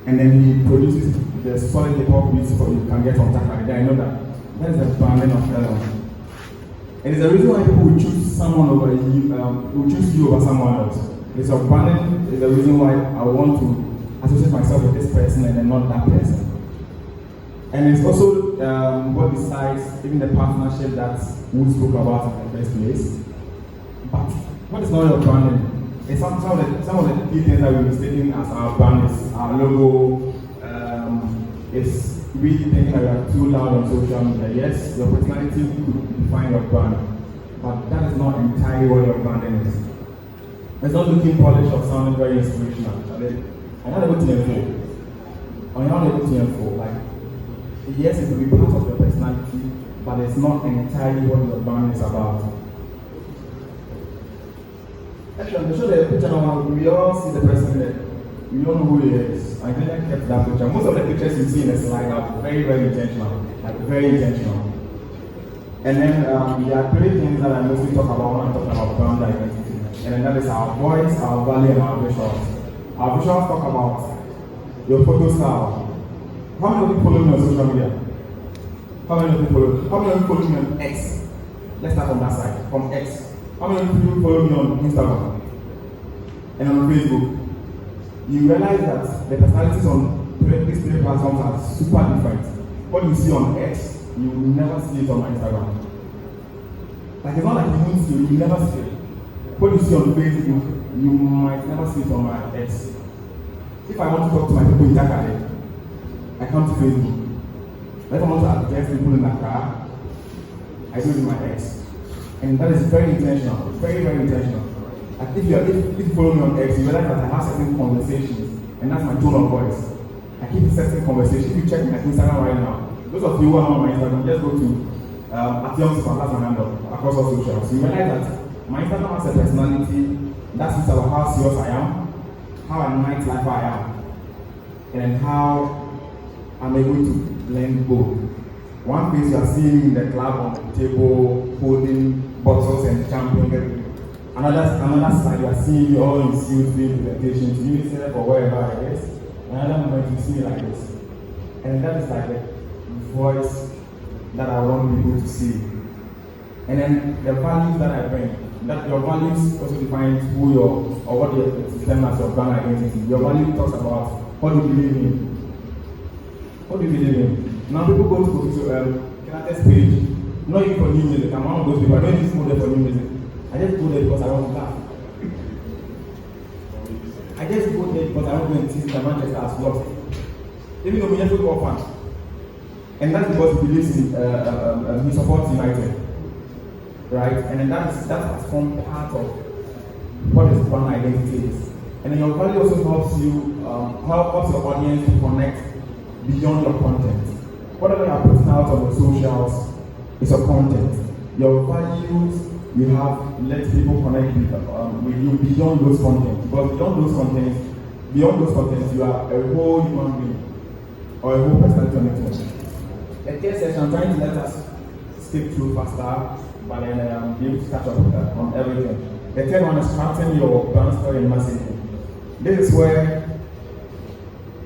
and then he produces the solid hip hop beats for you can get from Takari, then I know that is the branding of Elon. And it's the reason why people will choose someone over you, will choose you over someone else. It's a branding is the reason why I want to associate myself with this person and then not that person. And it's also what decides even the partnership that we spoke about in the first place. But what is not your branding? It's some of the key things that we're mistaking as our brand is our logo. It's really thinking that we are too loud on social media. Yes, your personality could define your brand, but that is not entirely what your branding is. It's not looking polished or sounding very inspirational. I'm not able to info. I'm not able to info. Like, yes, it will be part of your personality, but it's not entirely what your brand is about. Actually, I'm sure the picture now, we all see the person there. We all know who he is. I think I kept that picture. Most of the pictures you see in the slide are very, very intentional. Like, very intentional. And then there are three things that I mostly talk about when I'm talking about brand identity. And then that is our voice, our value, and our visuals. Our visuals talk about your photo style. How many of you follow me on social media? How many of you follow me on X? Let's start from that side, from X. How many of you follow me on Instagram and on Facebook? You realize that the personalities on these three platforms are super different. What you see on X, you will never see it on my Instagram. Like, it's not like you won't see it, you never see it. What you see on Facebook, you might never see it on my X. If I want to talk to my people in Takari, I come to Facebook. If I want to address people in Dakar, I do it in my X. And that is very intentional, very, very intentional. Like, if you follow me on X, you realize that I have certain conversations, and that's my tone of voice. I keep certain conversations. If you check my Instagram right now, those of you who are on my Instagram, just go to @youngspot, that's my handle, across all socials. You realize that my Instagram has a personality that speaks about how serious I am, how a nightlife I am, and how I'm able to blend both. One place you are seeing in the club on the table, holding bottles and champagne. Another side you are seeing me all in suits, doing presentations, UNICEF or wherever it is. Another moment you see me like this. And that is like the voice that I want people to see. And then the values that I bring. That your values also defines who you are, or what you system as your brand identity. Your value talks about what you believe in. What do you believe in? Now people go to Kinetis page, not even for new music. I'm one of those people. I don't even go there for new music. I just go there because I want to laugh. I just go there because I want to insist that Manchester has lost. Even though we are football fan. And that's because he believes in, he supports United. Right? And then that has formed part of what his brand identity is. And then your value also helps you, helps your audience to connect beyond your content. Whatever you are putting out on your socials is your content. Your values you have let people connect with you beyond those contents. Because beyond those contents, you are a whole human being or a whole personality on its own. The third session, I'm trying to let us skip through faster, but then be able to catch up on everything. The third one is crafting your brand story and messaging. This is where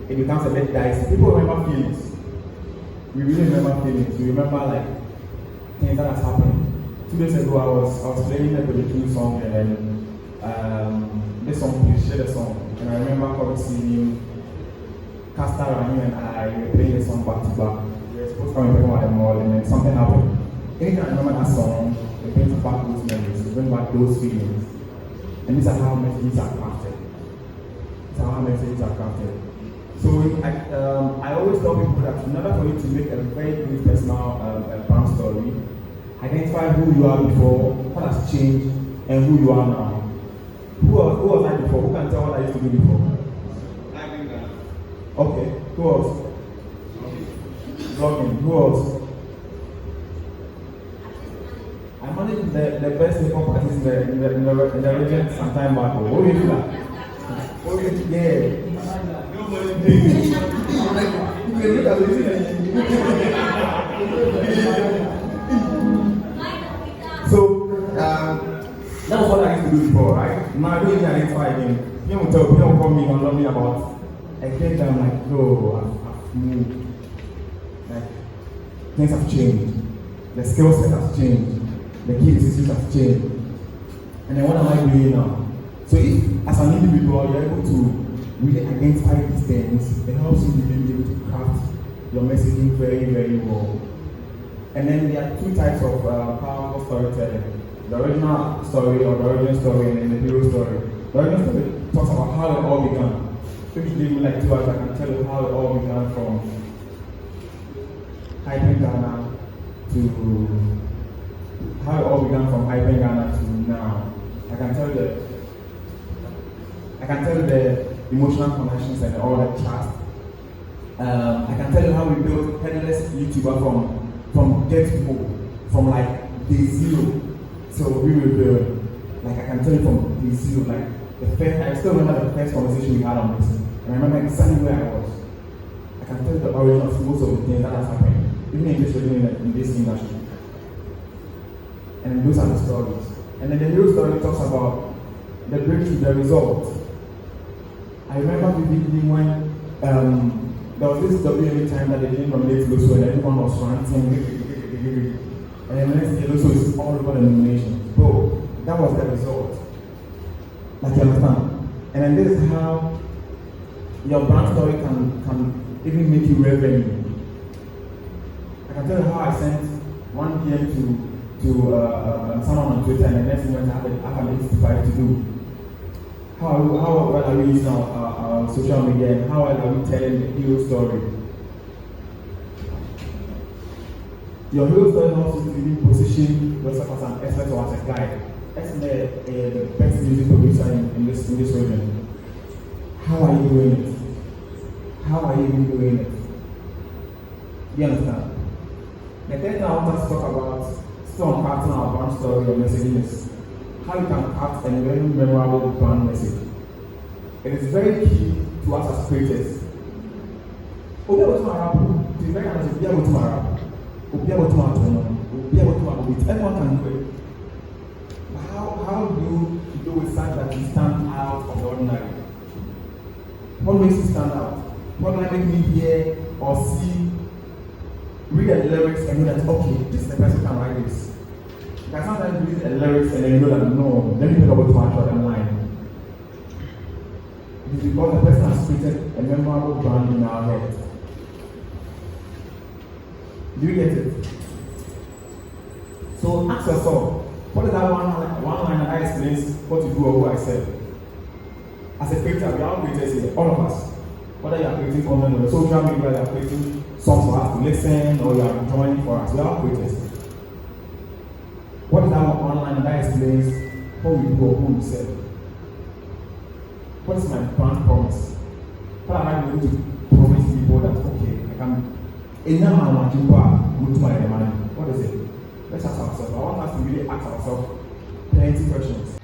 it becomes a bit dicey. People remember feelings. We really remember feelings. We remember like things that has happened. 2 days ago, I was playing the Q song, and then this song, we shared the song, and I remember probably seeing Castor and I were playing the song back to back. We were supposed to come and talk about the mall, and then something happened. Anytime I remember that song, it brings back those memories, it brings back those feelings, and these are how messages are crafted. So I always tell people that in order for you to make a very good personal brand story, identify who you are before, what has changed, and who you are now. Who was I before? Who can tell what I used to do before? Okay. Who else? Vlogging. Who else? I managed the best hip-hop artists in the region some time back. What do you do that? Yeah. So, that was what I used to do before, right? Now I don't even identify again. People will call me and love me about I get that I'm like, no, I've moved. Like, things have changed. The skill set has changed. The key decisions have changed. And then what am I doing now? So if, as an individual, you're able to really identify these things, it helps you really be able to craft your messaging very, very well. And then there are two types of powerful storytelling. The original story or the origin story and then the hero story. The origin story talks about how it all began. If you give me like 2 hours, I can tell you how it all began from hyping Ghana to how it all began from hyping Ghana to now. I can tell you the emotional connections and all the trust. I can tell you how we built headless YouTuber from get go, from like day zero till we were like I can tell you from day zero, like the first, I still remember the first conversation we had on this, and I remember exactly where I was. I can tell you the origin of most of the things that has happened, even in this in this industry. And those are the stories. And then the hero story talks about the breakthrough, the result. I remember vividly when there was this WMA time that they didn't nominate Loso and everyone was ranting. And then the next day Loso is all over the nominations. Bro, that was the result. Like you understand? And then this is how your brand story can even make you revenue. I can tell you how I sent one PM to someone on Twitter and the next thing went to have an 85 to do. How well are we using our social media and how well are we telling the hero story? Your hero story helps you to really position yourself as an expert or as a guide. As the best music producer in this region. How are you doing it? How are you doing it? Do you understand? The third thing I want us to talk about, still on crafting our brand story or messaging, is how you can craft a very memorable brand message. It is very key to us as creators. Everyone can do it. How do you do it such that you stand out of the ordinary? What makes you stand out? What might make me hear or see, read the lyrics and know that, okay, this is the person who can write this. You can sometimes read the lyrics and then you know that, no, let me think about too much on the line. It is because the person has created a memorable brand in our head. Do you get it? So ask yourself, what is that one line that explains what you do or who I serve? As a creator, we are all creators here, all of us. Whether you are creating content on social media, you are creating songs for us to listen, or you are drawing for us, we are all creators. What is that one line that explains what we do or who we serve? What is my brand promise? What am I going to promise people that, okay, I can what is it? Let's ask ourselves. I want us to really ask ourselves plenty questions.